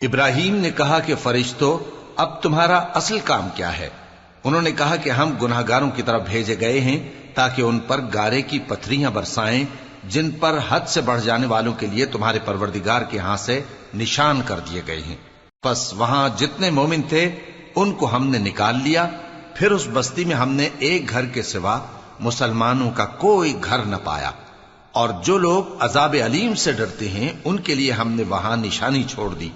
ابراہیم نے کہا کہ فرشتوں، اب تمہارا اصل کام کیا ہے؟ انہوں نے کہا کہ ہم گناہگاروں کی طرف بھیجے گئے ہیں تاکہ ان پر گارے کی پتھریاں برسائیں جن پر حد سے بڑھ جانے والوں کے لیے تمہارے پروردگار کے ہاں سے نشان کر دیے گئے ہیں۔ پس وہاں جتنے مومن تھے ان کو ہم نے نکال لیا، پھر اس بستی میں ہم نے ایک گھر کے سوا مسلمانوں کا کوئی گھر نہ پایا، اور جو لوگ عذاب علیم سے ڈرتے ہیں ان کے لیے ہم نے وہاں نشانی چھوڑ دی۔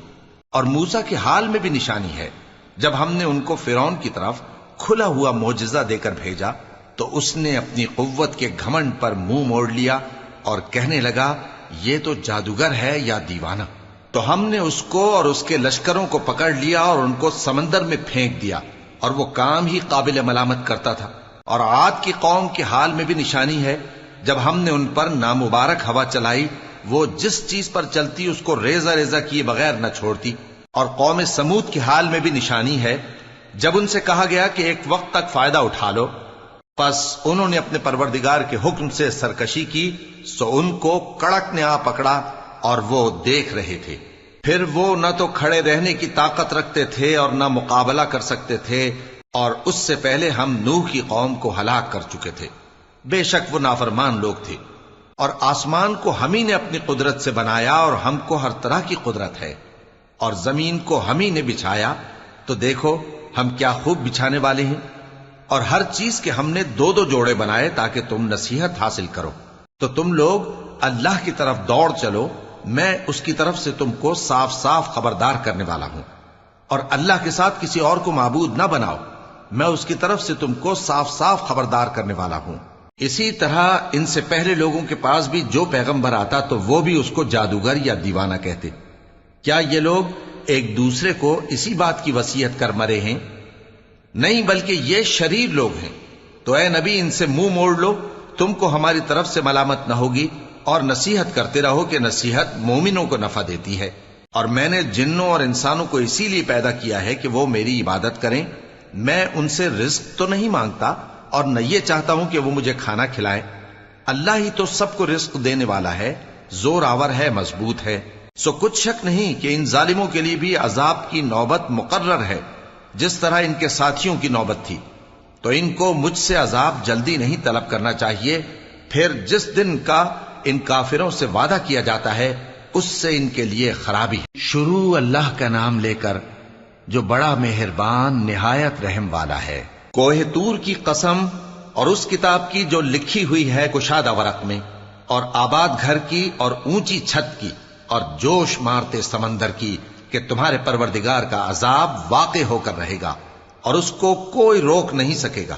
اور موسیٰ کے حال میں بھی نشانی ہے، جب ہم نے ان کو فرعون کی طرف کھلا ہوا معجزہ دے کر بھیجا تو اس نے اپنی قوت کے گھمنڈ پر منہ موڑ لیا اور کہنے لگا یہ تو جادوگر ہے یا دیوانہ۔ تو ہم نے اس کو اور اس کے لشکروں کو پکڑ لیا اور ان کو سمندر میں پھینک دیا، اور وہ کام ہی قابل ملامت کرتا تھا۔ اور عاد کی قوم کے حال میں بھی نشانی ہے، جب ہم نے ان پر نامبارک ہوا چلائی، وہ جس چیز پر چلتی اس کو ریزہ ریزہ کیے بغیر نہ چھوڑتی۔ اور قوم سمود کے حال میں بھی نشانی ہے، جب ان سے کہا گیا کہ ایک وقت تک فائدہ اٹھا لو، پس انہوں نے اپنے پروردگار کے حکم سے سرکشی کی، سو ان کو کڑک نے آ پکڑا اور وہ دیکھ رہے تھے۔ پھر وہ نہ تو کھڑے رہنے کی طاقت رکھتے تھے اور نہ مقابلہ کر سکتے تھے، اور اس سے پہلے ہم نوح کی قوم کو ہلاک کر چکے تھے۔ بے شک وہ نافرمان لوگ تھے۔ اور آسمان کو ہم ہی نے اپنی قدرت سے بنایا، اور ہم کو ہر طرح کی قدرت ہے۔ اور زمین کو ہم ہی نے بچھایا، تو دیکھو ہم کیا خوب بچھانے والے ہیں۔ اور ہر چیز کے ہم نے دو دو جوڑے بنائے تاکہ تم نصیحت حاصل کرو۔ تو تم لوگ اللہ کی طرف دوڑ چلو، میں اس کی طرف سے تم کو صاف صاف خبردار کرنے والا ہوں۔ اور اللہ کے ساتھ کسی اور کو معبود نہ بناؤ، میں اس کی طرف سے تم کو صاف صاف خبردار کرنے والا ہوں۔ اسی طرح ان سے پہلے لوگوں کے پاس بھی جو پیغمبر آتا تو وہ بھی اس کو جادوگر یا دیوانہ کہتے۔ کیا یہ لوگ ایک دوسرے کو اسی بات کی وصیت کر مرے ہیں؟ نہیں، بلکہ یہ شریر لوگ ہیں۔ تو اے نبی ان سے منہ موڑ لو، تم کو ہماری طرف سے ملامت نہ ہوگی، اور نصیحت کرتے رہو کہ نصیحت مومنوں کو نفع دیتی ہے۔ اور میں نے جنوں اور انسانوں کو اسی لیے پیدا کیا ہے کہ وہ میری عبادت کریں۔ میں ان سے رزق تو نہیں مانگتا، اور نہ یہ چاہتا ہوں کہ وہ مجھے کھانا کھلائیں۔ اللہ ہی تو سب کو رزق دینے والا ہے، زور آور ہے، مضبوط ہے۔ سو کچھ شک نہیں کہ ان ظالموں کے لیے بھی عذاب کی نوبت مقرر ہے، جس طرح ان کے ساتھیوں کی نوبت تھی۔ تو ان کو مجھ سے عذاب جلدی نہیں طلب کرنا چاہیے، پھر جس دن کا ان کافروں سے وعدہ کیا جاتا ہے اس سے ان کے لیے خرابی ہے۔ شروع اللہ کا نام لے کر جو بڑا مہربان نہایت رحم والا ہے۔ کوہ طور کی قسم، اور اس کتاب کی جو لکھی ہوئی ہے کشادہ ورق میں، اور آباد گھر کی اور اونچی چھت کی، اور جوش مارتے سمندر کی، کہ تمہارے پروردگار کا عذاب واقع ہو کر رہے گا اور اس کو کوئی روک نہیں سکے گا۔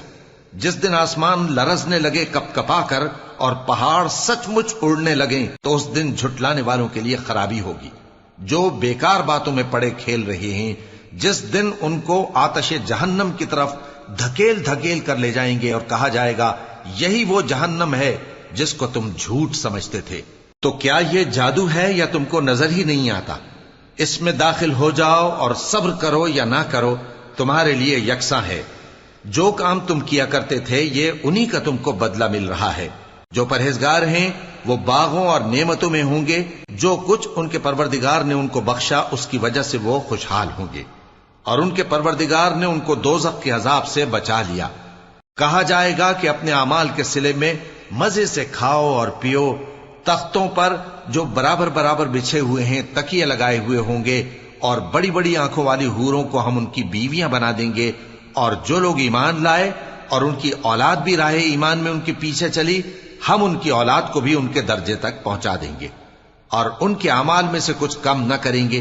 جس دن آسمان لرزنے لگے کپ کپا کر اور پہاڑ سچ مچ اڑنے لگیں، تو اس دن جھٹلانے والوں کے لیے خرابی ہوگی جو بیکار باتوں میں پڑے کھیل رہے ہیں۔ جس دن ان کو آتش جہنم کی طرف دھکیل دھکیل کر لے جائیں گے اور کہا جائے گا یہی وہ جہنم ہے جس کو تم جھوٹ سمجھتے تھے۔ تو کیا یہ جادو ہے یا تم کو نظر ہی نہیں آتا؟ اس میں داخل ہو جاؤ اور صبر کرو یا نہ کرو، تمہارے لیے یکساں ہے۔ جو کام تم کیا کرتے تھے یہ انہی کا تم کو بدلہ مل رہا ہے۔ جو پرہیزگار ہیں وہ باغوں اور نعمتوں میں ہوں گے، جو کچھ ان کے پروردگار نے ان کو بخشا اس کی وجہ سے وہ خوشحال ہوں گے، اور ان کے پروردگار نے ان کو دوزخ کے عذاب سے بچا لیا۔ کہا جائے گا کہ اپنے اعمال کے صلے میں مزے سے کھاؤ اور پیو، تختوں پر جو برابر برابر بچھے ہوئے ہیں تکیے لگائے ہوئے ہوں گے، اور بڑی بڑی آنکھوں والی حوروں کو ہم ان کی بیویاں بنا دیں گے۔ اور جو لوگ ایمان لائے اور ان کی اولاد بھی راہ ایمان میں ان کے پیچھے چلی، ہم ان کی اولاد کو بھی ان کے درجے تک پہنچا دیں گے، اور ان کے اعمال میں سے کچھ کم نہ کریں گے۔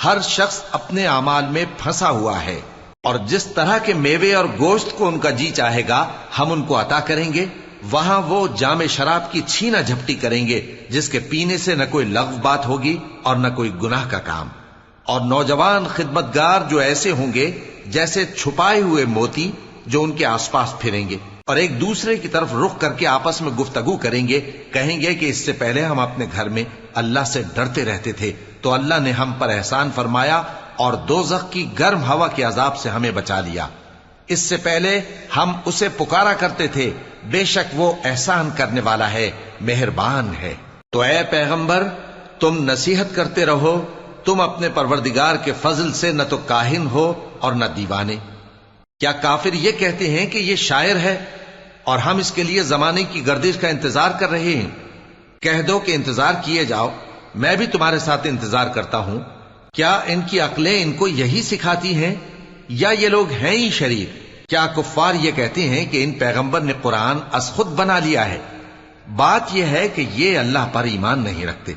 ہر شخص اپنے اعمال میں پھنسا ہوا ہے، اور جس طرح کے میوے اور گوشت کو ان کا جی چاہے گا ہم ان کو عطا کریں گے۔ وہاں وہ جام شراب کی چھینا جھپٹی کریں گے، جس کے پینے سے نہ کوئی لغو بات ہوگی اور نہ کوئی گناہ کا کام۔ اور نوجوان خدمتگار جو ایسے ہوں گے جیسے چھپائے ہوئے موتی جو ان کے آس پاس پھریں گے، اور ایک دوسرے کی طرف رخ کر کے آپس میں گفتگو کریں گے، کہیں گے کہ اس سے پہلے ہم اپنے گھر میں اللہ سے ڈرتے رہتے تھے، تو اللہ نے ہم پر احسان فرمایا اور دوزخ کی گرم ہوا کے عذاب سے ہمیں بچا لیا۔ اس سے پہلے ہم اسے پکارا کرتے تھے، بے شک وہ احسان کرنے والا ہے، مہربان ہے۔ تو اے پیغمبر تم نصیحت کرتے رہو تم اپنے پروردگار کے فضل سے نہ تو کاہن ہو اور نہ دیوانے۔ کیا کافر یہ کہتے ہیں کہ یہ شاعر ہے اور ہم اس کے لیے زمانے کی گردش کا انتظار کر رہے ہیں؟ کہہ دو کہ انتظار کیے جاؤ، میں بھی تمہارے ساتھ انتظار کرتا ہوں۔ کیا ان کی عقلیں ان کو یہی سکھاتی ہیں یا یہ لوگ ہیں ہی شریر؟ کیا کفار یہ کہتے ہیں کہ ان پیغمبر نے قرآن از خود بنا لیا ہے؟ بات یہ ہے کہ یہ اللہ پر ایمان نہیں رکھتے۔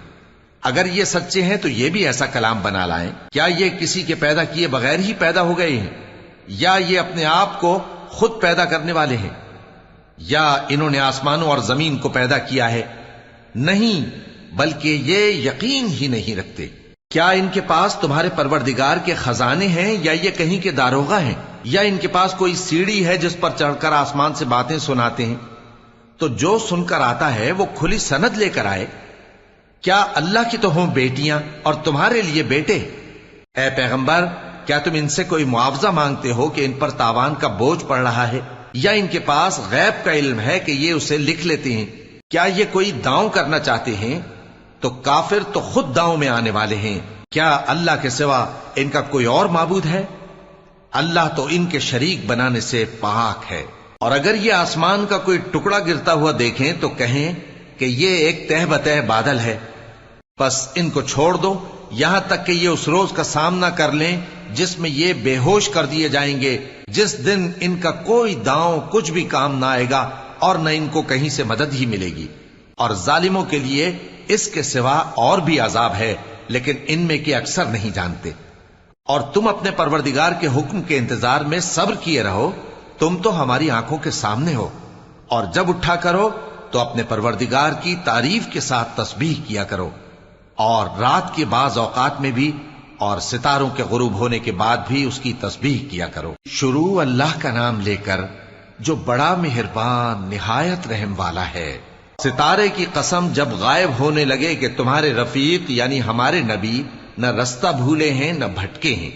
اگر یہ سچے ہیں تو یہ بھی ایسا کلام بنا لائیں۔ کیا یہ کسی کے پیدا کیے بغیر ہی پیدا ہو گئے ہیں یا یہ اپنے آپ کو خود پیدا کرنے والے ہیں؟ یا انہوں نے آسمانوں اور زمین کو پیدا کیا ہے؟ نہیں، بلکہ یہ یقین ہی نہیں رکھتے۔ کیا ان کے پاس تمہارے پروردگار کے خزانے ہیں یا یہ کہیں کے داروغہ ہیں؟ یا ان کے پاس کوئی سیڑھی ہے جس پر چڑھ کر آسمان سے باتیں سناتے ہیں؟ تو جو سن کر آتا ہے وہ کھلی سند لے کر آئے۔ کیا اللہ کی تو ہوں بیٹیاں اور تمہارے لیے بیٹے؟ اے پیغمبر، کیا تم ان سے کوئی معاوضہ مانگتے ہو کہ ان پر تاوان کا بوجھ پڑ رہا ہے؟ یا ان کے پاس غیب کا علم ہے کہ یہ اسے لکھ لیتے ہیں؟ کیا یہ کوئی داؤں کرنا چاہتے ہیں؟ تو کافر تو خود داؤں میں آنے والے ہیں۔ کیا اللہ کے سوا ان کا کوئی اور معبود ہے؟ اللہ تو ان کے شریک بنانے سے پاک ہے۔ اور اگر یہ آسمان کا کوئی ٹکڑا گرتا ہوا دیکھیں تو کہیں کہ یہ ایک تہ بتہ بادل ہے، بس ان کو چھوڑ دو یہاں تک کہ یہ اس روز کا سامنا کر لیں جس میں یہ بے ہوش کر دیے جائیں گے، جس دن ان کا کوئی داؤں کچھ بھی کام نہ آئے گا اور نہ ان کو کہیں سے مدد ہی ملے گی۔ اور ظالموں کے لیے اس کے سوا اور بھی عذاب ہے، لیکن ان میں کے اکثر نہیں جانتے۔ اور تم اپنے پروردگار کے حکم کے انتظار میں صبر کیے رہو، تم تو ہماری آنکھوں کے سامنے ہو۔ اور جب اٹھا کرو تو اپنے پروردگار کی تعریف کے ساتھ تسبیح کیا کرو، اور رات کے بعض اوقات میں بھی اور ستاروں کے غروب ہونے کے بعد بھی اس کی تسبیح کیا کرو۔ شروع اللہ کا نام لے کر جو بڑا مہربان نہایت رحم والا ہے۔ ستارے کی قسم جب غائب ہونے لگے کہ تمہارے رفیق یعنی ہمارے نبی نہ رستہ بھولے ہیں نہ بھٹکے ہیں،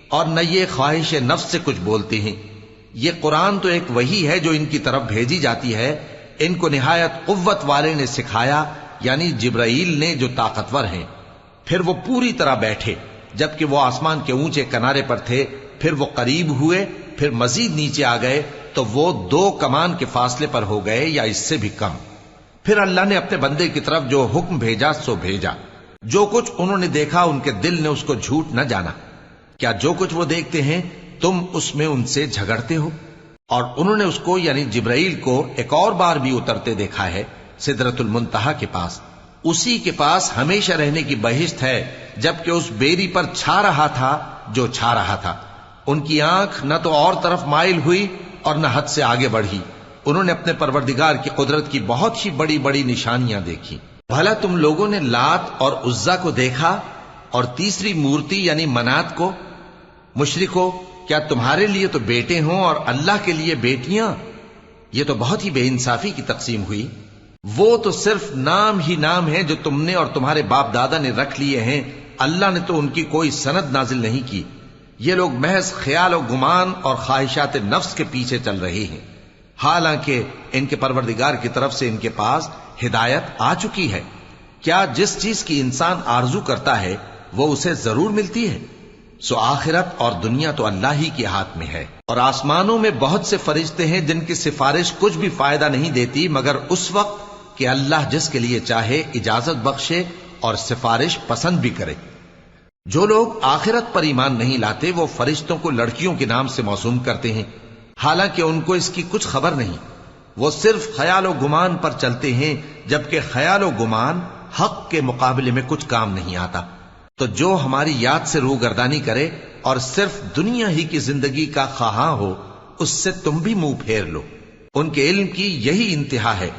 اور نہ یہ خواہش نفس سے کچھ بولتے ہیں۔ یہ قرآن تو ایک وحی ہے جو ان کی طرف بھیجی جاتی ہے، ان کو نہایت قوت والے نے سکھایا، یعنی جبرائیل نے جو طاقتور ہیں۔ پھر وہ پوری طرح بیٹھے، جبکہ وہ آسمان کے اونچے کنارے پر تھے، پھر وہ قریب ہوئے، پھر مزید نیچے آ گئے تو وہ 2 کمان کے فاصلے پر ہو گئے یا اس سے بھی کم۔ پھر اللہ نے اپنے بندے کی طرف جو حکم بھیجا سو بھیجا۔ جو کچھ انہوں نے دیکھا ان کے دل نے اس کو جھوٹ نہ جانا۔ کیا جو کچھ وہ دیکھتے ہیں تم اس میں ان سے جھگڑتے ہو؟ اور انہوں نے اس کو یعنی جبرائیل کو ایک اور بار بھی اترتے دیکھا ہے سدرۃ المنتہا کے پاس۔ اسی کے پاس ہمیشہ رہنے کی بہشت ہے، جبکہ اس بیری پر چھا رہا تھا جو چھا رہا تھا۔ ان کی آنکھ نہ تو اور طرف مائل ہوئی اور نہ حد سے آگے بڑھی۔ انہوں نے اپنے پروردگار کی قدرت کی بہت ہی بڑی بڑی نشانیاں دیکھی۔ بھلا تم لوگوں نے لات اور عزا کو دیکھا اور تیسری مورتی یعنی منات کو؟ مشرکو، کیا تمہارے لیے تو بیٹے ہوں اور اللہ کے لیے بیٹیاں؟ یہ تو بہت ہی بے انصافی کی تقسیم ہوئی۔ وہ تو صرف نام ہی نام ہے جو تم نے اور تمہارے باپ دادا نے رکھ لیے ہیں، اللہ نے تو ان کی کوئی سند نازل نہیں کی۔ یہ لوگ محض خیال و گمان اور خواہشات نفس کے پیچھے چل رہے ہیں، حالانکہ ان کے پروردگار کی طرف سے ان کے پاس ہدایت آ چکی ہے۔ کیا جس چیز کی انسان آرزو کرتا ہے وہ اسے ضرور ملتی ہے؟ سو آخرت اور دنیا تو اللہ ہی کے ہاتھ میں ہے۔ اور آسمانوں میں بہت سے فرشتے ہیں جن کی سفارش کچھ بھی فائدہ نہیں دیتی مگر اس وقت کہ اللہ جس کے لیے چاہے اجازت بخشے اور سفارش پسند بھی کرے۔ جو لوگ آخرت پر ایمان نہیں لاتے وہ فرشتوں کو لڑکیوں کے نام سے موسوم کرتے ہیں، حالانکہ ان کو اس کی کچھ خبر نہیں۔ وہ صرف خیال و گمان پر چلتے ہیں، جبکہ خیال و گمان حق کے مقابلے میں کچھ کام نہیں آتا۔ تو جو ہماری یاد سے روگردانی کرے اور صرف دنیا ہی کی زندگی کا خواہاں ہو، اس سے تم بھی منہ پھیر لو۔ ان کے علم کی یہی انتہا ہے۔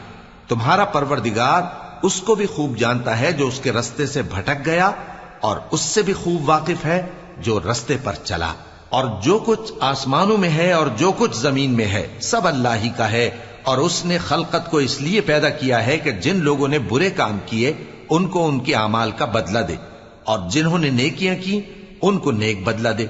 تمہارا پروردگار اس کو بھی خوب جانتا ہے جو اس کے رستے سے بھٹک گیا، اور اس سے بھی خوب واقف ہے جو رستے پر چلا۔ اور جو کچھ آسمانوں میں ہے اور جو کچھ زمین میں ہے سب اللہ ہی کا ہے، اور اس نے خلقت کو اس لیے پیدا کیا ہے کہ جن لوگوں نے برے کام کیے ان کو ان کے اعمال کا بدلہ دے، اور جنہوں نے نیکیاں کی ان کو نیک بدلہ دے۔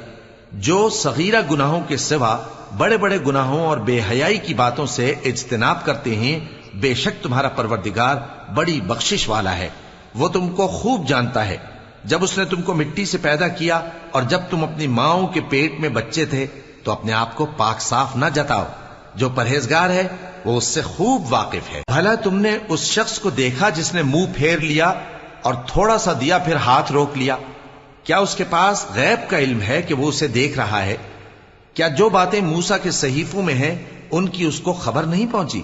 جو صغیرہ گناہوں کے سوا بڑے بڑے گناہوں اور بے حیائی کی باتوں سے اجتناب کرتے ہیں، بے شک تمہارا پروردگار بڑی بخشش والا ہے، وہ تم کو خوب جانتا ہے۔ جب اس نے تم کو مٹی سے پیدا کیا اور جب تم اپنی ماؤں کے پیٹ میں بچے تھے تو اپنے آپ کو پاک صاف نہ جتاؤ. جو پرہیزگار ہے وہ اس سے خوب واقف ہے. بھلا تم نے اس شخص کو دیکھا جس نے منہ پھیر لیا اور تھوڑا سا دیا پھر ہاتھ روک لیا؟ کیا اس کے پاس غیب کا علم ہے کہ وہ اسے دیکھ رہا ہے؟ کیا جو باتیں موسیٰ کے صحیفوں میں ہیں ان کی اس کو خبر نہیں پہنچی؟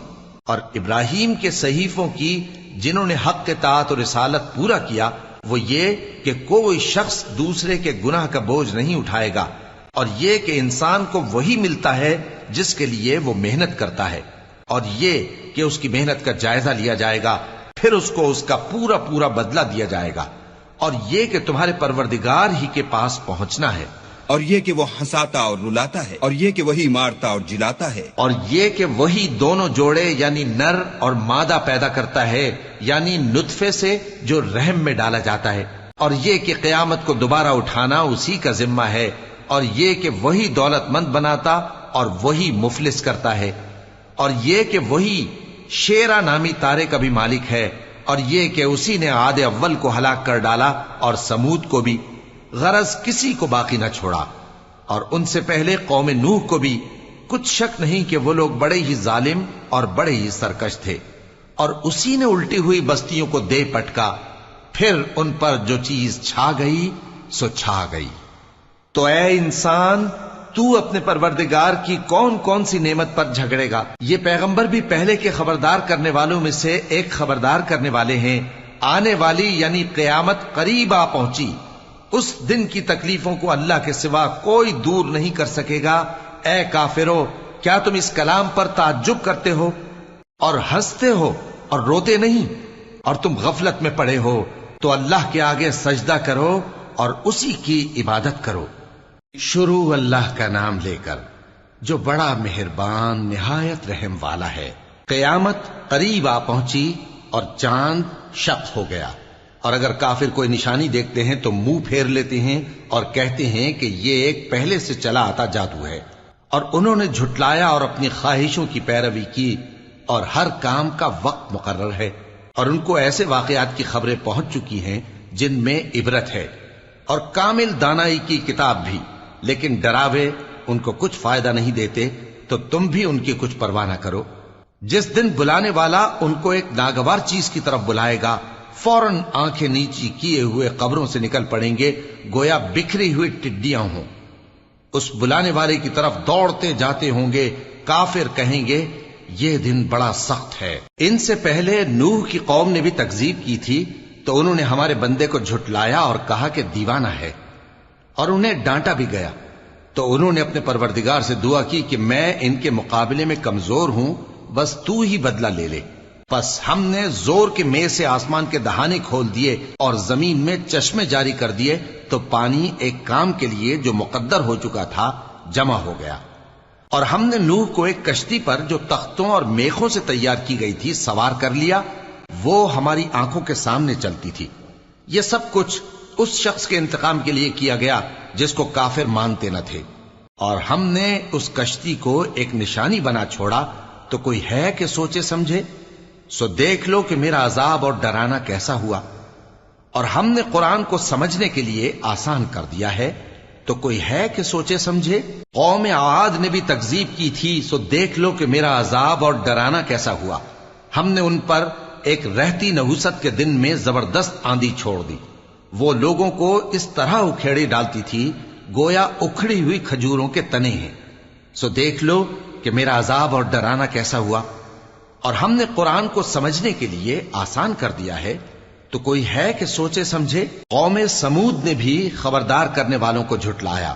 اور ابراہیم کے صحیفوں کی جنہوں نے حق کے اطاعت اور رسالت پورا کیا وہ یہ کہ کوئی شخص دوسرے کے گناہ کا بوجھ نہیں اٹھائے گا، اور یہ کہ انسان کو وہی ملتا ہے جس کے لیے وہ محنت کرتا ہے، اور یہ کہ اس کی محنت کا جائزہ لیا جائے گا، پھر اس کو اس کا پورا پورا بدلہ دیا جائے گا، اور یہ کہ تمہارے پروردگار ہی کے پاس پہنچنا ہے، اور یہ کہ وہ ہنساتا اور رلاتا ہے، اور یہ کہ وہی مارتا اور جلاتا ہے، اور یہ کہ وہی دونوں جوڑے یعنی نر اور مادہ پیدا کرتا ہے یعنی نطفے سے جو رحم میں ڈالا جاتا ہے، اور یہ کہ قیامت کو دوبارہ اٹھانا اسی کا ذمہ ہے، اور یہ کہ وہی دولت مند بناتا اور وہی مفلس کرتا ہے، اور یہ کہ وہی شیرا نامی تارے کا بھی مالک ہے، اور یہ کہ اسی نے عاد اول کو ہلاک کر ڈالا اور سمود کو بھی، غرض کسی کو باقی نہ چھوڑا، اور ان سے پہلے قوم نوح کو بھی. کچھ شک نہیں کہ وہ لوگ بڑے ہی ظالم اور بڑے ہی سرکش تھے، اور اسی نے الٹی ہوئی بستیوں کو دے پٹکا، پھر ان پر جو چیز چھا گئی سو چھا گئی. تو اے انسان، تو اپنے پروردگار کی کون کون سی نعمت پر جھگڑے گا؟ یہ پیغمبر بھی پہلے کے خبردار کرنے والوں میں سے ایک خبردار کرنے والے ہیں. آنے والی یعنی قیامت قریب آ پہنچی، اس دن کی تکلیفوں کو اللہ کے سوا کوئی دور نہیں کر سکے گا. اے کافرو، کیا تم اس کلام پر تعجب کرتے ہو اور ہنستے ہو اور روتے نہیں؟ اور تم غفلت میں پڑے ہو تو اللہ کے آگے سجدہ کرو اور اسی کی عبادت کرو. شروع اللہ کا نام لے کر جو بڑا مہربان نہایت رحم والا ہے. قیامت قریب آ پہنچی اور چاند شق ہو گیا، اور اگر کافر کوئی نشانی دیکھتے ہیں تو منہ پھیر لیتے ہیں اور کہتے ہیں کہ یہ ایک پہلے سے چلا آتا جادو ہے. اور انہوں نے جھٹلایا اور اپنی خواہشوں کی پیروی کی، اور ہر کام کا وقت مقرر ہے، اور ان کو ایسے واقعات کی خبریں پہنچ چکی ہیں جن میں عبرت ہے، اور کامل دانائی کی کتاب بھی. لیکن ڈراوے ان کو کچھ فائدہ نہیں دیتے، تو تم بھی ان کی کچھ پرواہ نہ کرو. جس دن بلانے والا ان کو ایک ناگوار چیز کی طرف بلائے گا، فوراً آنکھیں نیچی کیے ہوئے قبروں سے نکل پڑیں گے گویا بکھری ہوئی ٹڈیاں ہوں. اس بلانے والے کی طرف دوڑتے جاتے ہوں گے. کافر کہیں گے یہ دن بڑا سخت ہے. ان سے پہلے نوح کی قوم نے بھی تکذیب کی تھی، تو انہوں نے ہمارے بندے کو جھٹلایا اور کہا کہ دیوانہ ہے، اور انہیں ڈانٹا بھی گیا. تو انہوں نے اپنے پروردگار سے دعا کی کہ میں ان کے مقابلے میں کمزور ہوں، بس تو ہی بدلہ لے لے. پس ہم نے زور کے میں سے آسمان کے دہانے کھول دیے اور زمین میں چشمے جاری کر دیے، تو پانی ایک کام کے لیے جو مقدر ہو چکا تھا جمع ہو گیا. اور ہم نے نوح کو ایک کشتی پر جو تختوں اور میخوں سے تیار کی گئی تھی سوار کر لیا، وہ ہماری آنکھوں کے سامنے چلتی تھی. یہ سب کچھ اس شخص کے انتقام کے لیے کیا گیا جس کو کافر مانتے نہ تھے. اور ہم نے اس کشتی کو ایک نشانی بنا چھوڑا، تو کوئی ہے کہ سوچے سمجھے؟ سو دیکھ لو کہ میرا عذاب اور ڈرانا کیسا ہوا. اور ہم نے قرآن کو سمجھنے کے لیے آسان کر دیا ہے، تو کوئی ہے کہ سوچے سمجھے؟ قوم عاد نے بھی تکذیب کی تھی، سو دیکھ لو کہ میرا عذاب اور ڈرانا کیسا ہوا. ہم نے ان پر ایک رہتی نحوست کے دن میں زبردست آندھی چھوڑ دی. وہ لوگوں کو اس طرح اکھیڑی ڈالتی تھی گویا اکھڑی ہوئی کھجوروں کے تنے ہیں. سو دیکھ لو کہ میرا عذاب اور ڈرانا کیسا ہوا. اور ہم نے قرآن کو سمجھنے کے لیے آسان کر دیا ہے، تو کوئی ہے کہ سوچے سمجھے؟ قوم سمود نے بھی خبردار کرنے والوں کو جھٹلایا،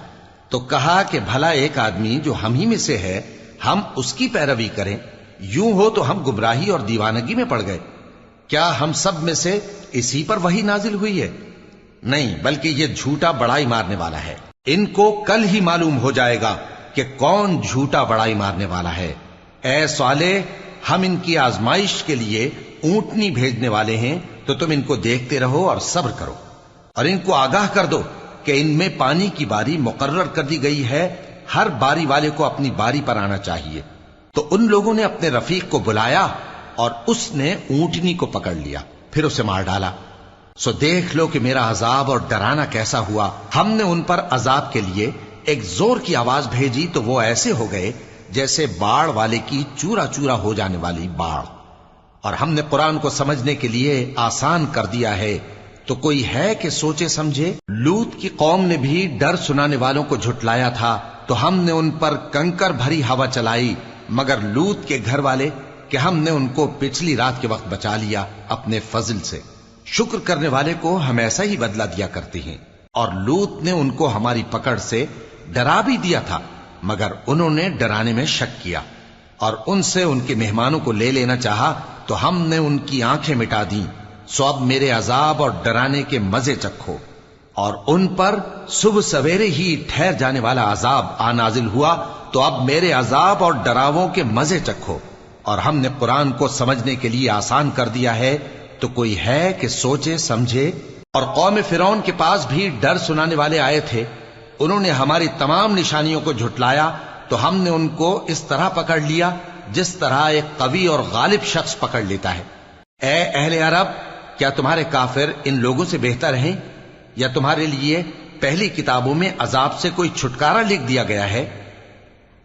تو کہا کہ بھلا ایک آدمی جو ہم ہی میں سے ہے ہم اس کی پیروی کریں؟ یوں ہو تو ہم گمراہی اور دیوانگی میں پڑ گئے. کیا ہم سب میں سے اسی پر وحی نازل ہوئی ہے؟ نہیں، بلکہ یہ جھوٹا بڑائی مارنے والا ہے. ان کو کل ہی معلوم ہو جائے گا کہ کون جھوٹا بڑائی مارنے والا ہے. اے صالح، ہم ان کی آزمائش کے لیے اونٹنی بھیجنے والے ہیں، تو تم ان کو دیکھتے رہو اور صبر کرو، اور ان کو آگاہ کر دو کہ ان میں پانی کی باری مقرر کر دی گئی ہے، ہر باری والے کو اپنی باری پر آنا چاہیے. تو ان لوگوں نے اپنے رفیق کو بلایا اور اس نے اونٹنی کو پکڑ لیا، پھر اسے مار ڈالا. سو دیکھ لو کہ میرا عذاب اور ڈرانا کیسا ہوا۔ ہم نے ان پر عذاب کے لیے ایک زور کی آواز بھیجی تو وہ ایسے ہو گئے جیسے باڑ والے کی چورا چورا ہو جانے والی باڑ۔ اور ہم نے قرآن کو سمجھنے کے لیے آسان کر دیا ہے، تو کوئی ہے کہ سوچے سمجھے؟ لوط کی قوم نے بھی ڈر سنانے والوں کو جھٹلایا تھا، تو ہم نے ان پر کنکر بھری ہوا چلائی، مگر لوط کے گھر والے کہ ہم نے ان کو پچھلی رات کے وقت بچا لیا اپنے فضل سے۔ شکر کرنے والے کو ہم ایسا ہی بدلہ دیا کرتے ہیں۔ اور لوط نے ان کو ہماری پکڑ سے ڈرا بھی دیا تھا، مگر انہوں نے ڈرانے میں شک کیا، اور ان سے ان کے مہمانوں کو لے لینا چاہا تو ہم نے ان کی آنکھیں مٹا دیں۔ سو اب میرے عذاب اور ڈرانے کے مزے چکھو۔ اور ان پر صبح سویرے ہی ٹھہر جانے والا عذاب آ نازل ہوا، تو اب میرے عذاب اور ڈراووں کے مزے چکھو۔ اور ہم نے قرآن کو سمجھنے کے لیے آسان کر دیا ہے، تو کوئی ہے کہ سوچے سمجھے؟ اور قوم فرعون کے پاس بھی ڈر سنانے والے آئے تھے، انہوں نے ہماری تمام نشانیوں کو جھٹلایا، تو ہم نے ان کو اس طرح پکڑ لیا جس طرح ایک قوی اور غالب شخص پکڑ لیتا ہے۔ اے اہل عرب، کیا تمہارے کافر ان لوگوں سے بہتر ہیں؟ یا تمہارے لیے پہلی کتابوں میں عذاب سے کوئی چھٹکارا لکھ دیا گیا ہے؟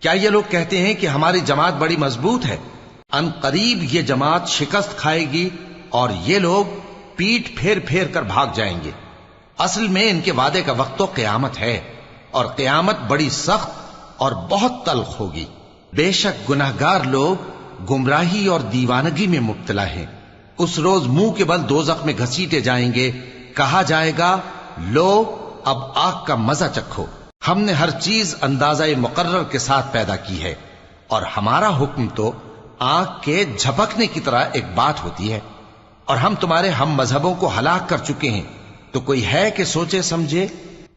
کیا یہ لوگ کہتے ہیں کہ ہماری جماعت بڑی مضبوط ہے؟ ان قریب یہ جماعت شکست کھائے گی اور یہ لوگ پیٹ پھیر پھیر کر بھاگ جائیں گے۔ اصل میں ان کے وعدے کا وقت تو قیامت ہے، اور قیامت بڑی سخت اور بہت تلخ ہوگی۔ بے شک گناہگار لوگ گمراہی اور دیوانگی میں مبتلا ہیں۔ اس روز منہ کے بل دوزخ میں گھسیٹے جائیں گے، کہا جائے گا لو اب آگ کا مزہ چکھو۔ ہم نے ہر چیز اندازہ مقرر کے ساتھ پیدا کی ہے، اور ہمارا حکم تو آگ کے جھپکنے کی طرح ایک بات ہوتی ہے۔ اور ہم تمہارے ہم مذہبوں کو ہلاک کر چکے ہیں، تو کوئی ہے کہ سوچے سمجھے؟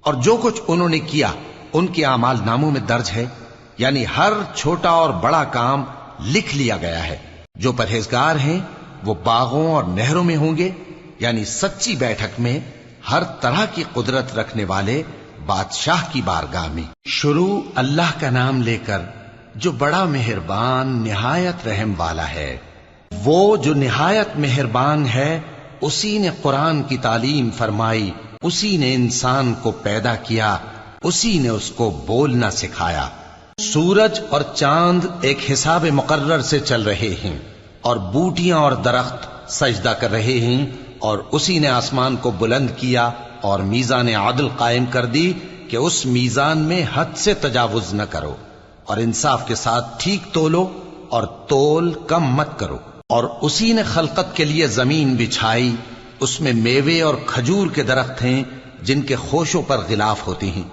اور جو کچھ انہوں نے کیا ان کے اعمال ناموں میں درج ہے، یعنی ہر چھوٹا اور بڑا کام لکھ لیا گیا ہے۔ جو پرہیزگار ہیں وہ باغوں اور نہروں میں ہوں گے، یعنی سچی بیٹھک میں ہر طرح کی قدرت رکھنے والے بادشاہ کی بارگاہ میں۔ شروع اللہ کا نام لے کر جو بڑا مہربان نہایت رحم والا ہے۔ وہ جو نہایت مہربان ہے، اسی نے قرآن کی تعلیم فرمائی، اسی نے انسان کو پیدا کیا، اسی نے اس کو بولنا سکھایا۔ سورج اور چاند ایک حساب مقرر سے چل رہے ہیں، اور بوٹیاں اور درخت سجدہ کر رہے ہیں، اور اسی نے آسمان کو بلند کیا اور میزان عدل قائم کر دی کہ اس میزان میں حد سے تجاوز نہ کرو، اور انصاف کے ساتھ ٹھیک تولو اور تول کم مت کرو۔ اور اسی نے خلقت کے لیے زمین بچھائی، اس میں میوے اور کھجور کے درخت ہیں جن کے خوشوں پر غلاف ہوتے ہیں،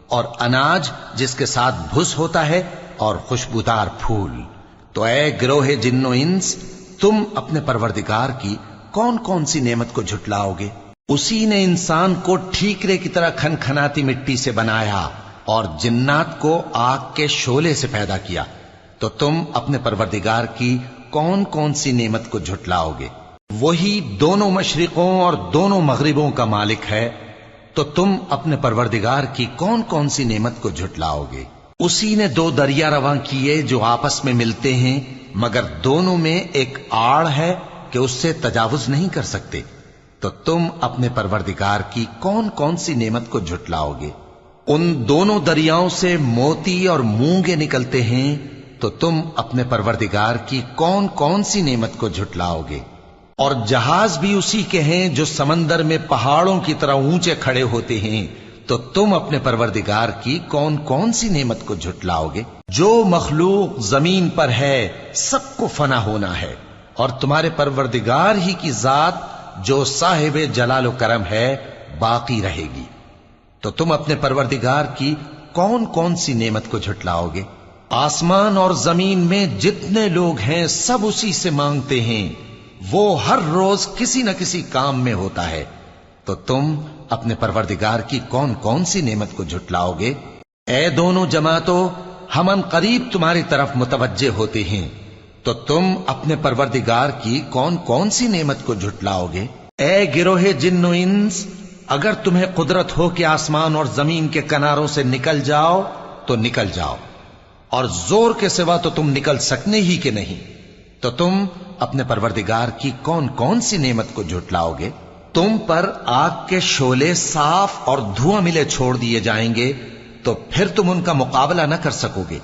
اور اناج جس کے ساتھ بھس ہوتا ہے، اور خوشبودار پھول۔ تو اے گروہ جن و انس، تم اپنے پروردگار کی کون کون سی نعمت کو جھٹلاؤ گے؟ اسی نے انسان کو ٹھیکرے کی طرح کھنکھناتی مٹی سے بنایا، اور جنات کو آگ کے شعلے سے پیدا کیا، تو تم اپنے پروردگار کی کون کون سی نعمت کو جھٹلاؤ گے؟ وہی دونوں مشرقوں اور دونوں مغربوں کا مالک ہے، تو تم اپنے پروردگار کی کون کون سی نعمت کو جھٹلاؤ گے؟ اسی نے دو دریا رواں کیے جو آپس میں ملتے ہیں، مگر دونوں میں ایک آڑ ہے کہ اس سے تجاوز نہیں کر سکتے، تو تم اپنے پروردگار کی کون کون سی نعمت کو جھٹلاؤ گے؟ ان دونوں دریاؤں سے موتی اور مونگے نکلتے ہیں، تو تم اپنے پروردگار کی کون کون سی نعمت کو جھٹلاؤ گے؟ اور جہاز بھی اسی کے ہیں جو سمندر میں پہاڑوں کی طرح اونچے کھڑے ہوتے ہیں، تو تم اپنے پروردگار کی کون کون سی نعمت کو جھٹلاؤ گے؟ جو مخلوق زمین پر ہے سب کو فنا ہونا ہے، اور تمہارے پروردگار ہی کی ذات جو صاحب جلال و کرم ہے باقی رہے گی۔ تو تم اپنے پروردگار کی کون کون سی نعمت کو جھٹلاؤ گے؟ آسمان اور زمین میں جتنے لوگ ہیں سب اسی سے مانگتے ہیں، وہ ہر روز کسی نہ کسی کام میں ہوتا ہے، تو تم اپنے پروردگار کی کون کون سی نعمت کو جھٹلاؤ گے؟ اے دونوں جماعتوں، ہم ان قریب تمہاری طرف متوجہ ہوتے ہیں، تو تم اپنے پروردگار کی کون کون سی نعمت کو جھٹلاؤ گے؟ اے گروہ جن و انس، اگر تمہیں قدرت ہو کہ آسمان اور زمین کے کناروں سے نکل جاؤ تو نکل جاؤ، اور زور کے سوا تو تم نکل سکنے ہی کہ نہیں، تو تم اپنے پروردگار کی کون کون سی نعمت کو جھٹلاؤ گے؟ تم پر آگ کے شعلے صاف اور دھواں ملے چھوڑ دیے جائیں گے تو پھر تم ان کا مقابلہ نہ کر سکو گے،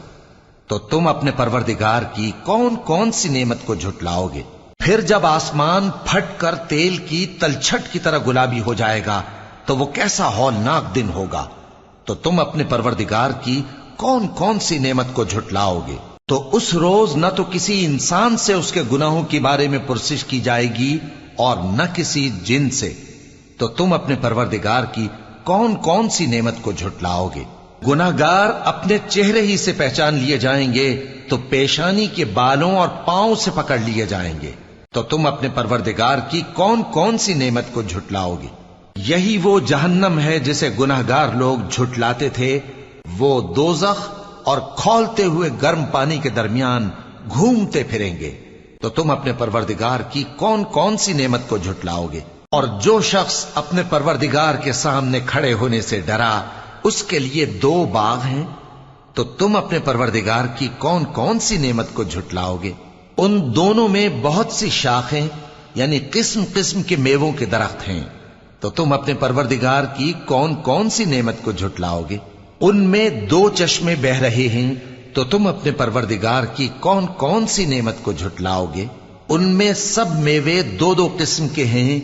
تو تم اپنے پروردگار کی کون کون سی نعمت کو جھٹلاؤ گے؟ پھر جب آسمان پھٹ کر تیل کی تلچھٹ کی طرح گلابی ہو جائے گا تو وہ کیسا ہولناک دن ہوگا، تو تم اپنے پروردگار کی کون کون سی نعمت کو جھٹلاؤ گے؟ تو اس روز نہ تو کسی انسان سے اس کے گناہوں کے بارے میں پرسش کی جائے گی اور نہ کسی جن سے، تو تم اپنے پروردگار کی کون کون سی نعمت کو جھٹلاؤ گے؟ گناہگار اپنے چہرے ہی سے پہچان لیے جائیں گے تو پیشانی کے بالوں اور پاؤں سے پکڑ لیے جائیں گے، تو تم اپنے پروردگار کی کون کون سی نعمت کو جھٹلاؤ گے؟ یہی وہ جہنم ہے جسے گناہگار لوگ جھٹلاتے تھے، وہ دوزخ اور کھولتے ہوئے گرم پانی کے درمیان گھومتے پھریں گے، تو تم اپنے پروردگار کی کون کون سی نعمت کو جھٹلاؤ گے؟ اور جو شخص اپنے پروردگار کے سامنے کھڑے ہونے سے ڈرا اس کے لیے 2 باغ ہیں، تو تم اپنے پروردگار کی کون کون سی نعمت کو جھٹلاؤ گے؟ ان دونوں میں بہت سی شاخیں یعنی قسم قسم کے میووں کے درخت ہیں، تو تم اپنے پروردگار کی کون کون سی نعمت کو جھٹلاؤ گے؟ ان میں 2 چشمے بہ رہے ہیں، تو تم اپنے پروردگار کی کون کون سی نعمت کو جھٹلاؤ گے؟ ان میں سب میوے 2 قسم کے ہیں،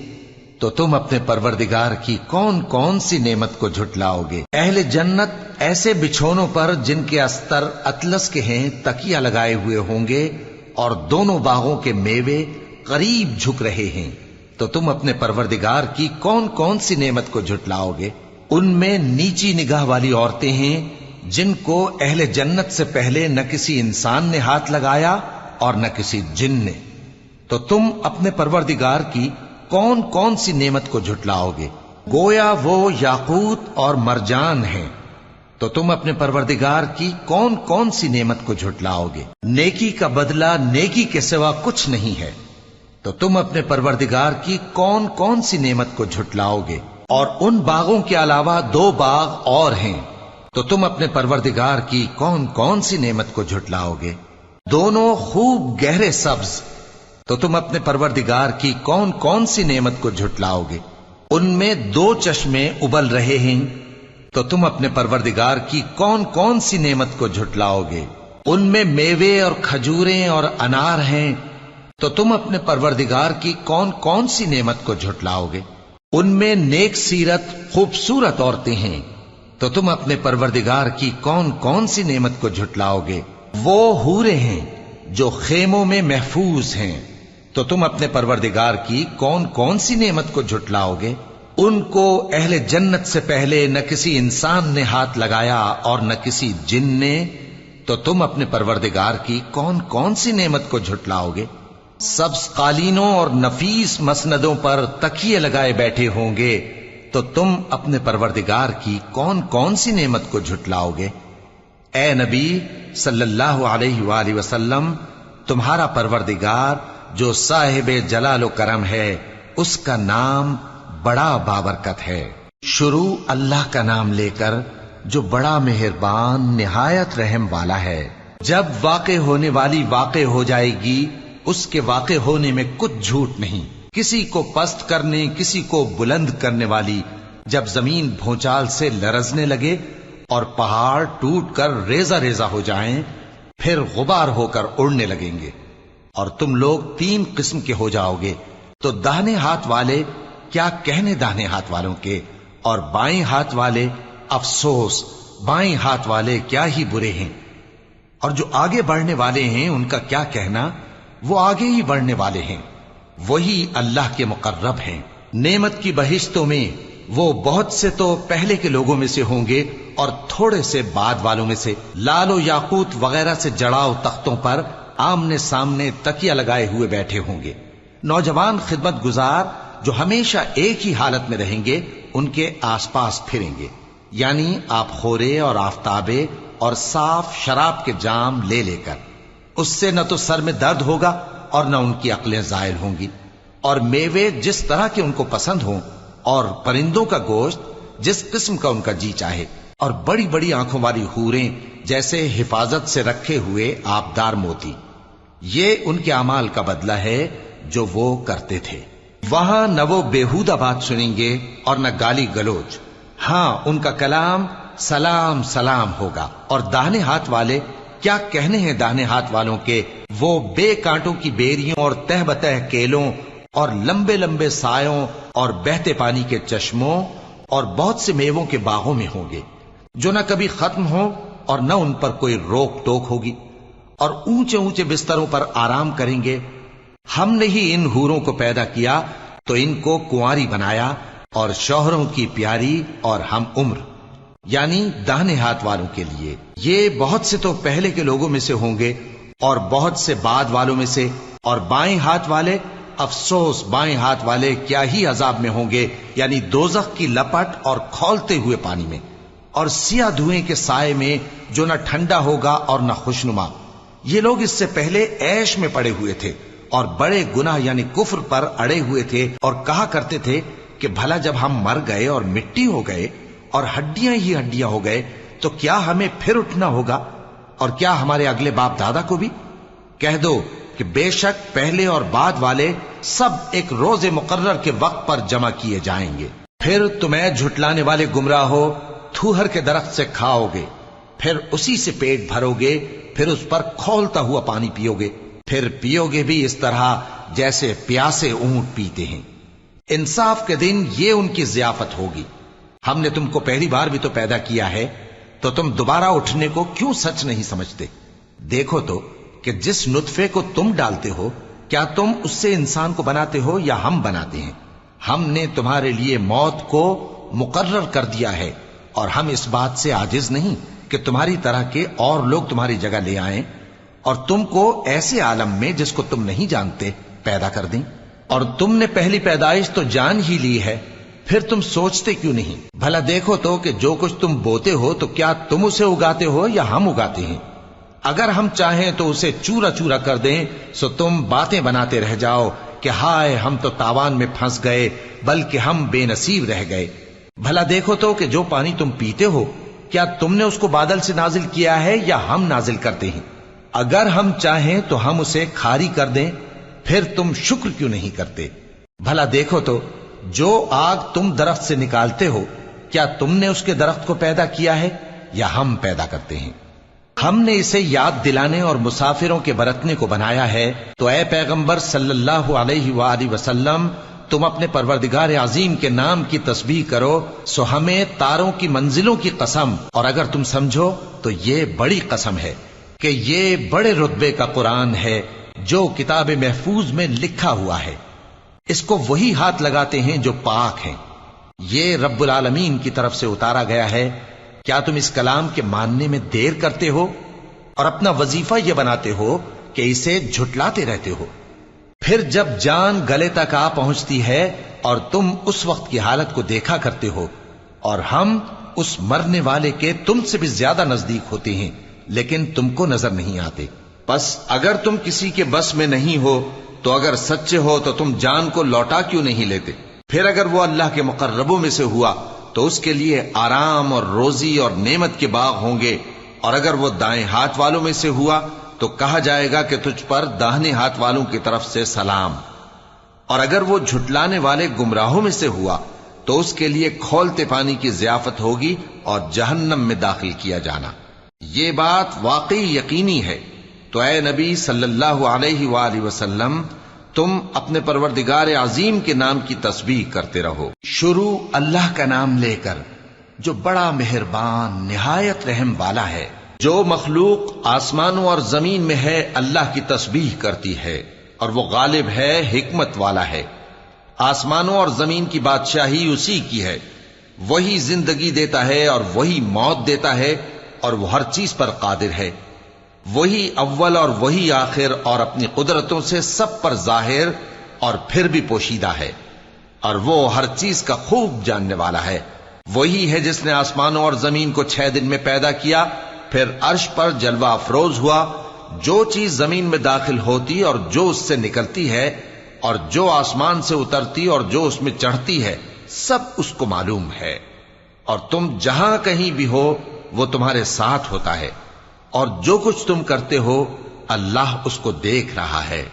تو تم اپنے پروردگار کی کون کون سی نعمت کو جھٹلاؤ گے؟ اہل جنت ایسے بچھونوں پر جن کے استر اطلس کے ہیں تکیہ لگائے ہوئے ہوں گے، اور دونوں باغوں کے میوے قریب جھک رہے ہیں، تو تم اپنے پروردگار کی کون کون سی نعمت کو جھٹلاؤ گے؟ ان میں نیچی نگاہ والی عورتیں ہیں جن کو اہل جنت سے پہلے نہ کسی انسان نے ہاتھ لگایا اور نہ کسی جن نے، تو تم اپنے پروردگار کی کون کون سی نعمت کو جھٹلاؤ گے؟ گویا وہ یاقوت اور مرجان ہیں، تو تم اپنے پروردگار کی کون کون سی نعمت کو جھٹلاؤ گے؟ نیکی کا بدلہ نیکی کے سوا کچھ نہیں ہے، تو تم اپنے پروردگار کی کون کون سی نعمت کو جھٹلاؤ گے؟ اور ان باغوں کے علاوہ 2 باغ اور ہیں، تو تم اپنے پروردگار کی کون کون سی نعمت کو جھٹلاؤ گے؟ دونوں خوب گہرے سبز، تو تم اپنے پروردگار کی کون کون سی نعمت کو جھٹلاؤ گے؟ ان میں 2 چشمے ابل رہے ہیں، تو تم اپنے پروردگار کی کون کون سی نعمت کو جھٹلاؤ گے؟ ان میں میوے اور کھجوریں اور انار ہیں، تو تم اپنے پروردگار کی کون کون سی نعمت کو جھٹلاؤ گے؟ ان میں نیک سیرت خوبصورت عورتیں ہیں، تو تم اپنے پروردگار کی کون کون سی نعمت کو جھٹلاؤ گے؟ وہ حوریں ہیں جو خیموں میں محفوظ ہیں، تو تم اپنے پروردگار کی کون کون سی نعمت کو جھٹلاؤ گے؟ ان کو اہل جنت سے پہلے نہ کسی انسان نے ہاتھ لگایا اور نہ کسی جن نے، تو تم اپنے پروردگار کی کون کون سی نعمت کو جھٹلاؤ گے؟ سبز قالینوں اور نفیس مسندوں پر تکیے لگائے بیٹھے ہوں گے، تو تم اپنے پروردگار کی کون کون سی نعمت کو جھٹلاؤ گے؟ اے نبی صلی اللہ علیہ وآلہ وسلم، تمہارا پروردگار جو صاحب جلال و کرم ہے، اس کا نام بڑا بابرکت ہے۔ شروع اللہ کا نام لے کر جو بڑا مہربان نہایت رحم والا ہے۔ جب واقع ہونے والی واقع ہو جائے گی، اس کے واقع ہونے میں کچھ جھوٹ نہیں، کسی کو پست کرنے کسی کو بلند کرنے والی۔ جب زمین بھونچال سے لرزنے لگے اور پہاڑ ٹوٹ کر ریزہ ریزہ ہو جائیں، پھر غبار ہو کر اڑنے لگیں گے، اور تم لوگ 3 قسم کے ہو جاؤ گے، تو داہنے ہاتھ والے کیا کہنے داہنے ہاتھ والوں کے، اور بائیں ہاتھ والے افسوس، بائیں ہاتھ والے کیا ہی برے ہیں، اور جو آگے بڑھنے والے ہیں ان کا کیا کہنا، وہ آگے ہی بڑھنے والے ہیں، وہی اللہ کے مقرب ہیں۔ نعمت کی بہشتوں میں وہ بہت سے تو پہلے کے لوگوں میں سے ہوں گے اور تھوڑے سے بعد والوں میں سے، لال و یاقوت وغیرہ سے جڑاؤ تختوں پر آمنے سامنے تکیہ لگائے ہوئے بیٹھے ہوں گے۔ نوجوان خدمت گزار جو ہمیشہ ایک ہی حالت میں رہیں گے ان کے آس پاس پھریں گے، یعنی آپ خورے اور آفتابے اور صاف شراب کے جام لے لے کر۔ اس سے نہ تو سر میں درد ہوگا اور نہ ان کی عقلیں زائل ہوں گی، اور میوے جس طرح کے ان کو پسند ہوں، اور پرندوں کا گوشت جس قسم کا ان کا جی چاہے، اور بڑی بڑی آنکھوں والی حوریں جیسے حفاظت سے رکھے ہوئے آبدار موتی۔ یہ ان کے اعمال کا بدلہ ہے جو وہ کرتے تھے۔ وہاں نہ وہ بےہودہ بات سنیں گے اور نہ گالی گلوچ. ہاں ان کا کلام سلام سلام ہوگا. اور داہنے ہاتھ والے کیا کہنے ہیں داہنے ہاتھ والوں کے، وہ بے کانٹوں کی بیریوں اور تہ بتہ کیلوں اور لمبے لمبے سایوں اور بہتے پانی کے چشموں اور بہت سے میووں کے باغوں میں ہوں گے، جو نہ کبھی ختم ہو اور نہ ان پر کوئی روک ٹوک ہوگی، اور اونچے اونچے بستروں پر آرام کریں گے. ہم نے ہی ان حوروں کو پیدا کیا تو ان کو کنواری بنایا، اور شوہروں کی پیاری اور ہم عمر، یعنی داہنے ہاتھ والوں کے لیے. یہ بہت سے تو پہلے کے لوگوں میں سے ہوں گے اور بہت سے بعد والوں میں سے. اور بائیں ہاتھ والے، افسوس بائیں ہاتھ والے کیا ہی عذاب میں ہوں گے، یعنی دوزخ کی لپٹ اور کھولتے ہوئے پانی میں، اور سیاہ دھوئیں کے سائے میں جو نہ ٹھنڈا ہوگا اور نہ خوشنما. یہ لوگ اس سے پہلے عیش میں پڑے ہوئے تھے اور بڑے گناہ یعنی کفر پر اڑے ہوئے تھے، اور کہا کرتے تھے کہ بھلا جب ہم مر گئے اور مٹی ہو گئے اور ہڈیاں ہی ہڈیاں ہو گئے تو کیا ہمیں پھر اٹھنا ہوگا، اور کیا ہمارے اگلے باپ دادا کو بھی؟ کہہ دو کہ بے شک پہلے اور بعد والے سب ایک روز مقرر کے وقت پر جمع کیے جائیں گے. پھر تمہیں جھٹلانے والے گمراہ ہو تھوہر کے درخت سے کھاؤ گے، پھر اسی سے پیٹ بھرو گے، پھر اس پر کھولتا ہوا پانی پیو گے، پھر پیو گے بھی اس طرح جیسے پیاسے اونٹ پیتے ہیں. انصاف کے دن یہ ان کی ضیافت ہوگی. ہم نے تم کو پہلی بار بھی تو پیدا کیا ہے، تو تم دوبارہ اٹھنے کو کیوں سچ نہیں سمجھتے؟ دیکھو تو کہ جس نطفے کو تم ڈالتے ہو، کیا تم اس سے انسان کو بناتے ہو یا ہم بناتے ہیں؟ ہم نے تمہارے لیے موت کو مقرر کر دیا ہے، اور ہم اس بات سے عاجز نہیں کہ تمہاری طرح کے اور لوگ تمہاری جگہ لے آئیں اور تم کو ایسے عالم میں جس کو تم نہیں جانتے پیدا کر دیں. اور تم نے پہلی پیدائش تو جان ہی لی ہے، پھر تم سوچتے کیوں نہیں؟ بھلا دیکھو تو کہ جو کچھ تم بوتے ہو تو کیا تم اسے اگاتے ہو یا ہم اگاتے ہیں؟ اگر ہم چاہیں تو اسے چورا چورا کر دیں، سو تم باتیں بناتے رہ جاؤ کہ ہائے ہم تو تاوان میں پھنس گئے، بلکہ ہم بے نصیب رہ گئے. بھلا دیکھو تو کہ جو پانی تم پیتے ہو کیا تم نے اس کو بادل سے نازل کیا ہے یا ہم نازل کرتے ہیں؟ اگر ہم چاہیں تو ہم اسے کھاری کر دیں، پھر تم شکر کیوں نہیں کرتے؟ بھلا دیکھو تو جو آگ تم درخت سے نکالتے ہو کیا تم نے اس کے درخت کو پیدا کیا ہے یا ہم پیدا کرتے ہیں؟ ہم نے اسے یاد دلانے اور مسافروں کے برتنے کو بنایا ہے. تو اے پیغمبر صلی اللہ علیہ وآلہ وسلم، تم اپنے پروردگار عظیم کے نام کی تسبیح کرو، سو ہمیں تاروں کی منزلوں کی قسم، اور اگر تم سمجھو تو یہ بڑی قسم ہے کہ یہ بڑے رتبے کا قرآن ہے جو کتاب محفوظ میں لکھا ہوا ہے. اس کو وہی ہاتھ لگاتے ہیں جو پاک ہیں. یہ رب العالمین کی طرف سے اتارا گیا ہے. کیا تم اس کلام کے ماننے میں دیر کرتے ہو اور اپنا وظیفہ یہ بناتے ہو کہ اسے جھٹلاتے رہتے ہو؟ پھر جب جان گلے تک آ پہنچتی ہے اور تم اس وقت کی حالت کو دیکھا کرتے ہو، اور ہم اس مرنے والے کے تم سے بھی زیادہ نزدیک ہوتے ہیں لیکن تم کو نظر نہیں آتے. بس اگر تم کسی کے بس میں نہیں ہو تو اگر سچے ہو تو تم جان کو لوٹا کیوں نہیں لیتے؟ پھر اگر وہ اللہ کے مقربوں میں سے ہوا تو اس کے لیے آرام اور روزی اور نعمت کے باغ ہوں گے، اور اگر وہ دائیں ہاتھ والوں میں سے ہوا تو کہا جائے گا کہ تجھ پر داہنے ہاتھ والوں کی طرف سے سلام. اور اگر وہ جھٹلانے والے گمراہوں میں سے ہوا تو اس کے لیے کھولتے پانی کی ضیافت ہوگی اور جہنم میں داخل کیا جانا. یہ بات واقعی یقینی ہے. تو اے نبی صلی اللہ علیہ وآلہ وسلم، تم اپنے پروردگار عظیم کے نام کی تسبیح کرتے رہو. شروع اللہ کا نام لے کر جو بڑا مہربان نہایت رحم والا ہے. جو مخلوق آسمانوں اور زمین میں ہے اللہ کی تسبیح کرتی ہے، اور وہ غالب ہے، حکمت والا ہے. آسمانوں اور زمین کی بادشاہی اسی کی ہے. وہی زندگی دیتا ہے اور وہی موت دیتا ہے، اور وہ ہر چیز پر قادر ہے. وہی اول اور وہی آخر، اور اپنی قدرتوں سے سب پر ظاہر اور پھر بھی پوشیدہ ہے، اور وہ ہر چیز کا خوب جاننے والا ہے. وہی ہے جس نے آسمانوں اور زمین کو 6 دن میں پیدا کیا، پھر عرش پر جلوہ افروز ہوا. جو چیز زمین میں داخل ہوتی اور جو اس سے نکلتی ہے، اور جو آسمان سے اترتی اور جو اس میں چڑھتی ہے، سب اس کو معلوم ہے. اور تم جہاں کہیں بھی ہو وہ تمہارے ساتھ ہوتا ہے، اور جو کچھ تم کرتے ہو اللہ اس کو دیکھ رہا ہے.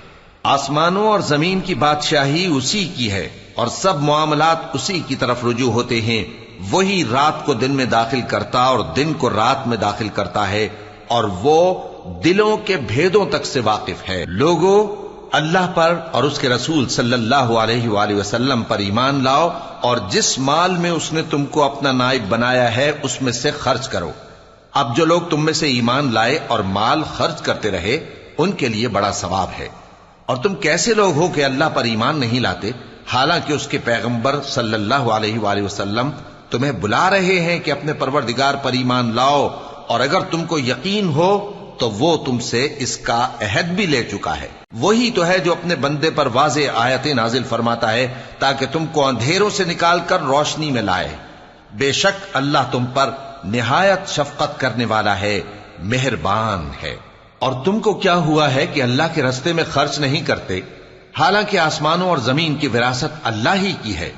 آسمانوں اور زمین کی بادشاہی اسی کی ہے اور سب معاملات اسی کی طرف رجوع ہوتے ہیں. وہی رات کو دن میں داخل کرتا اور دن کو رات میں داخل کرتا ہے اور وہ دلوں کے بھیدوں تک سے واقف ہے. لوگوں، اللہ پر اور اس کے رسول صلی اللہ علیہ وآلہ وسلم پر ایمان لاؤ اور جس مال میں اس نے تم کو اپنا نائب بنایا ہے اس میں سے خرچ کرو. اب جو لوگ تم میں سے ایمان لائے اور مال خرچ کرتے رہے ان کے لیے بڑا ثواب ہے. اور تم کیسے لوگ ہو کہ اللہ پر ایمان نہیں لاتے حالانکہ اس کے پیغمبر صلی اللہ علیہ وآلہ وسلم تمہیں بلا رہے ہیں کہ اپنے پروردگار پر ایمان لاؤ، اور اگر تم کو یقین ہو تو وہ تم سے اس کا عہد بھی لے چکا ہے. وہی تو ہے جو اپنے بندے پر واضح آیتیں نازل فرماتا ہے تاکہ تم کو اندھیروں سے نکال کر روشنی میں لائے. بے شک اللہ تم پر نہایت شفقت کرنے والا ہے، مہربان ہے. اور تم کو کیا ہوا ہے کہ اللہ کے رستے میں خرچ نہیں کرتے حالانکہ آسمانوں اور زمین کی وراثت اللہ ہی کی ہے.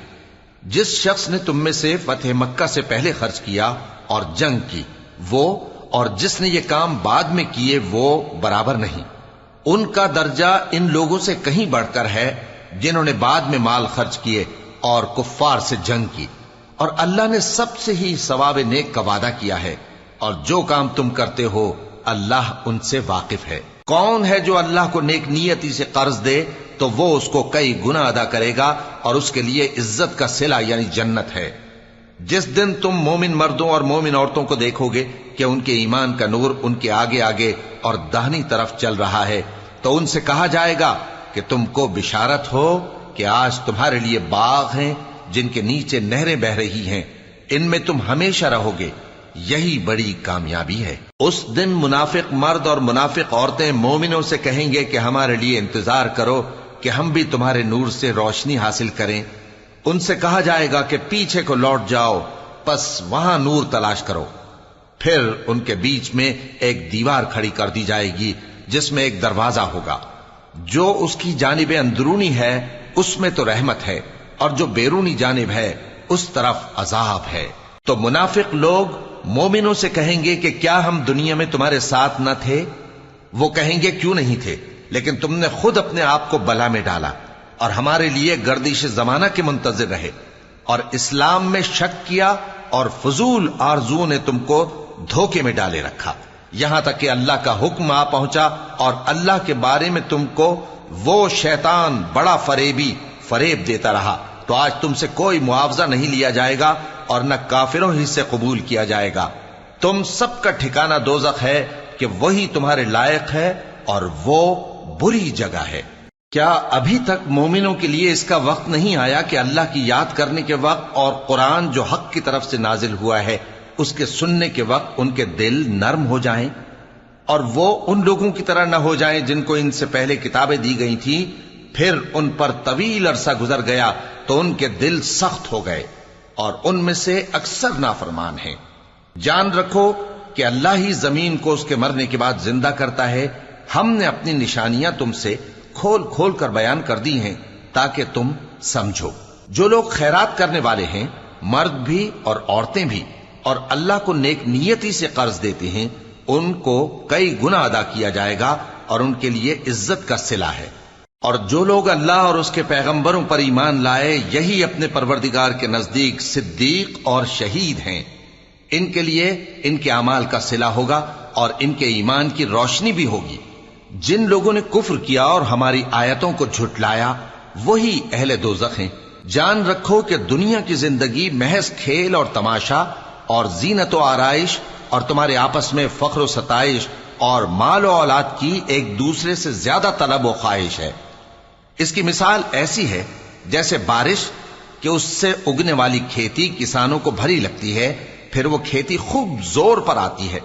جس شخص نے تم میں سے فتح مکہ سے پہلے خرچ کیا اور جنگ کی وہ اور جس نے یہ کام بعد میں کیے وہ برابر نہیں. ان کا درجہ ان لوگوں سے کہیں بڑھ کر ہے جنہوں نے بعد میں مال خرچ کیے اور کفار سے جنگ کی. اور اللہ نے سب سے ہی ثواب نیک کا وعدہ کیا ہے اور جو کام تم کرتے ہو اللہ ان سے واقف ہے. کون ہے جو اللہ کو نیک نیتی سے قرض دے تو وہ اس کو کئی گنا ادا کرے گا اور اس کے لیے عزت کا صلہ یعنی جنت ہے. جس دن تم مومن مردوں اور مومن عورتوں کو دیکھو گے کہ ان کے ایمان کا نور ان کے آگے آگے اور داہنی طرف چل رہا ہے تو ان سے کہا جائے گا کہ تم کو بشارت ہو کہ آج تمہارے لیے باغ ہیں جن کے نیچے نہریں بہ رہی ہیں، ان میں تم ہمیشہ رہو گے، یہی بڑی کامیابی ہے. اس دن منافق مرد اور منافق عورتیں مومنوں سے کہیں گے کہ ہمارے لیے انتظار کرو کہ ہم بھی تمہارے نور سے روشنی حاصل کریں. ان سے کہا جائے گا کہ پیچھے کو لوٹ جاؤ، پس وہاں نور تلاش کرو. پھر ان کے بیچ میں ایک دیوار کھڑی کر دی جائے گی جس میں ایک دروازہ ہوگا. جو اس کی جانب اندرونی ہے اس میں تو رحمت ہے اور جو بیرونی جانب ہے اس طرف عذاب ہے. تو منافق لوگ مومنوں سے کہیں گے کہ کیا ہم دنیا میں تمہارے ساتھ نہ تھے؟ وہ کہیں گے کیوں نہیں تھے، لیکن تم نے خود اپنے آپ کو بلا میں ڈالا اور ہمارے لیے گردش زمانہ کے منتظر رہے اور اسلام میں شک کیا اور فضول آرزوؤں نے تم کو دھوکے میں ڈالے رکھا، یہاں تک کہ اللہ کا حکم آ پہنچا اور اللہ کے بارے میں تم کو وہ شیطان بڑا فریب دیتا رہا. تو آج تم سے کوئی معاوضہ نہیں لیا جائے گا اور نہ کافروں ہی سے قبول کیا جائے گا. تم سب کا ٹھکانہ دوزخ ہے کہ وہی تمہارے لائق ہے اور وہ بری جگہ ہے. کیا ابھی تک مومنوں کے لیے اس کا وقت نہیں آیا کہ اللہ کی یاد کرنے کے وقت اور قرآن جو حق کی طرف سے نازل ہوا ہے اس کے سننے کے وقت ان کے دل نرم ہو جائیں اور وہ ان لوگوں کی طرح نہ ہو جائیں جن کو ان سے پہلے کتابیں دی گئی تھیں، پھر ان پر طویل عرصہ گزر گیا تو ان کے دل سخت ہو گئے اور ان میں سے اکثر نافرمان ہیں. جان رکھو کہ اللہ ہی زمین کو اس کے مرنے کے بعد زندہ کرتا ہے. ہم نے اپنی نشانیاں تم سے کھول کھول کر بیان کر دی ہیں تاکہ تم سمجھو. جو لوگ خیرات کرنے والے ہیں، مرد بھی اور عورتیں بھی، اور اللہ کو نیک نیتی سے قرض دیتے ہیں، ان کو کئی گنا ادا کیا جائے گا اور ان کے لیے عزت کا صلہ ہے. اور جو لوگ اللہ اور اس کے پیغمبروں پر ایمان لائے یہی اپنے پروردگار کے نزدیک صدیق اور شہید ہیں. ان کے لیے ان کے اعمال کا صلہ ہوگا اور ان کے ایمان کی روشنی بھی ہوگی. جن لوگوں نے کفر کیا اور ہماری آیتوں کو جھٹلایا وہی اہل دوزخ ہیں. جان رکھو کہ دنیا کی زندگی محض کھیل اور تماشا اور زینت و آرائش اور تمہارے آپس میں فخر و ستائش اور مال و اولاد کی ایک دوسرے سے زیادہ طلب و خواہش ہے. اس کی مثال ایسی ہے جیسے بارش کہ اس سے اگنے والی کھیتی کسانوں کو بھری لگتی ہے، پھر وہ کھیتی خوب زور پر آتی ہے،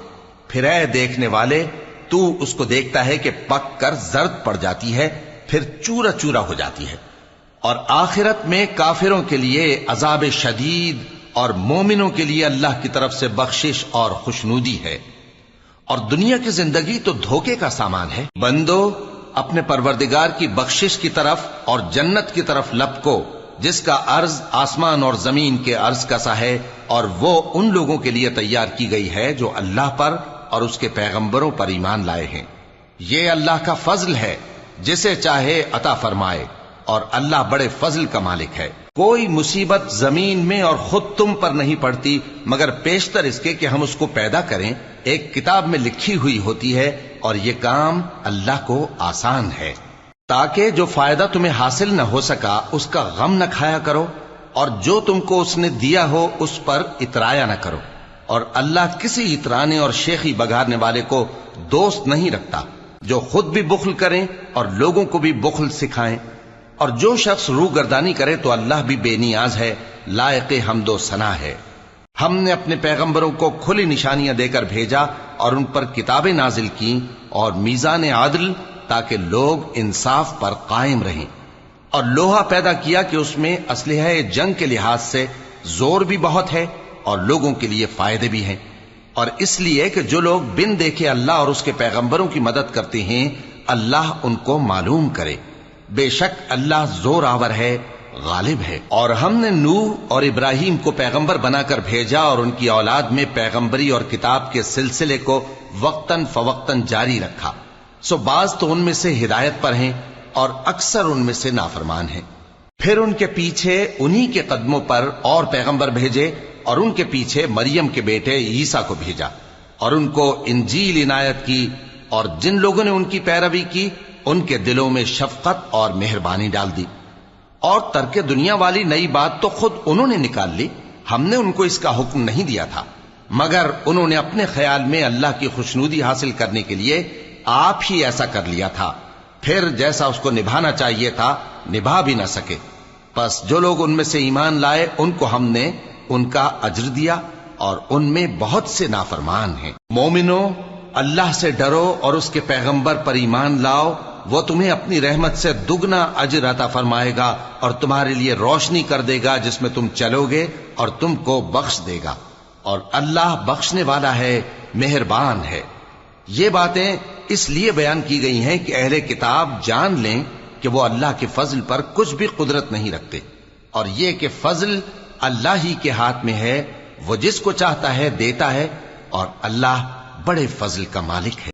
پھر اے دیکھنے والے تو اس کو دیکھتا ہے کہ پک کر زرد پڑ جاتی ہے، پھر چورا چورا ہو جاتی ہے. اور آخرت میں کافروں کے لیے عذاب شدید اور مومنوں کے لیے اللہ کی طرف سے بخشش اور خوشنودی ہے. اور دنیا کی زندگی تو دھوکے کا سامان ہے. بندو اپنے پروردگار کی بخشش کی طرف اور جنت کی طرف لپکو جس کا عرض آسمان اور زمین کے عرض کا سا ہے، اور وہ ان لوگوں کے لیے تیار کی گئی ہے جو اللہ پر اور اس کے پیغمبروں پر ایمان لائے ہیں. یہ اللہ کا فضل ہے جسے چاہے عطا فرمائے، اور اللہ بڑے فضل کا مالک ہے۔ کوئی مصیبت زمین میں اور خود تم پر نہیں پڑتی مگر پیشتر اس کے کہ ہم اس کو پیدا کریں، ایک کتاب میں لکھی ہوئی ہوتی ہے، اور یہ کام اللہ کو آسان ہے۔ تاکہ جو فائدہ تمہیں حاصل نہ ہو سکا اس کا غم نہ کھایا کرو، اور جو تم کو اس نے دیا ہو اس پر اترایا نہ کرو، اور اللہ کسی اترانے اور شیخی بگارنے والے کو دوست نہیں رکھتا، جو خود بھی بخل کریں اور لوگوں کو بھی بخل سکھائیں، اور جو شخص روگردانی کرے تو اللہ بھی بے نیاز ہے، لائق حمد و ثنا ہے۔ ہم نے اپنے پیغمبروں کو کھلی نشانیاں دے کر بھیجا اور ان پر کتابیں نازل کی اور میزان عدل، تاکہ لوگ انصاف پر قائم رہیں، اور لوہا پیدا کیا کہ اس میں اسلحہ جنگ کے لحاظ سے زور بھی بہت ہے اور لوگوں کے لیے فائدے بھی ہیں، اور اس لیے کہ جو لوگ بن دیکھے اللہ اور اس کے پیغمبروں کی مدد کرتے ہیں اللہ ان کو معلوم کرے۔ بے شک اللہ زور آور ہے، غالب ہے۔ اور ہم نے نوح اور ابراہیم کو پیغمبر بنا کر بھیجا اور ان کی اولاد میں پیغمبری اور کتاب کے سلسلے کو وقتاً فوقتاً جاری رکھا، سو بعض تو ان میں سے ہدایت پر ہیں اور اکثر ان میں سے نافرمان ہیں۔ پھر ان کے پیچھے انہی کے قدموں پر اور پیغمبر بھیجے، اور ان کے پیچھے مریم کے بیٹے عیسیٰ کو بھیجا، اور ان کو انجیل عنایت کی، اور جن لوگوں نے ان کی پیروی کی ان کے دلوں میں شفقت اور مہربانی ڈال دی۔ اور ترک دنیا والی نئی بات تو خود انہوں نے نکال لی، ہم نے ان کو اس کا حکم نہیں دیا تھا، مگر انہوں نے اپنے خیال میں اللہ کی خوشنودی حاصل کرنے کے لیے آپ ہی ایسا کر لیا تھا، پھر جیسا اس کو نبھانا چاہیے تھا نبھا بھی نہ سکے۔ پس جو لوگ ان میں سے ایمان لائے ان کو ہم نے ان کا اجر دیا، اور ان میں بہت سے نافرمان ہیں۔ مومنو، اللہ سے ڈرو اور اس کے پیغمبر پر ایمان لاؤ، وہ تمہیں اپنی رحمت سے دگنا اجر عطا فرمائے گا اور تمہارے لیے روشنی کر دے گا جس میں تم چلو گے، اور تم کو بخش دے گا، اور اللہ بخشنے والا ہے، مہربان ہے۔ یہ باتیں اس لیے بیان کی گئی ہیں کہ اہل کتاب جان لیں کہ وہ اللہ کے فضل پر کچھ بھی قدرت نہیں رکھتے، اور یہ کہ فضل اللہ ہی کے ہاتھ میں ہے، وہ جس کو چاہتا ہے دیتا ہے، اور اللہ بڑے فضل کا مالک ہے۔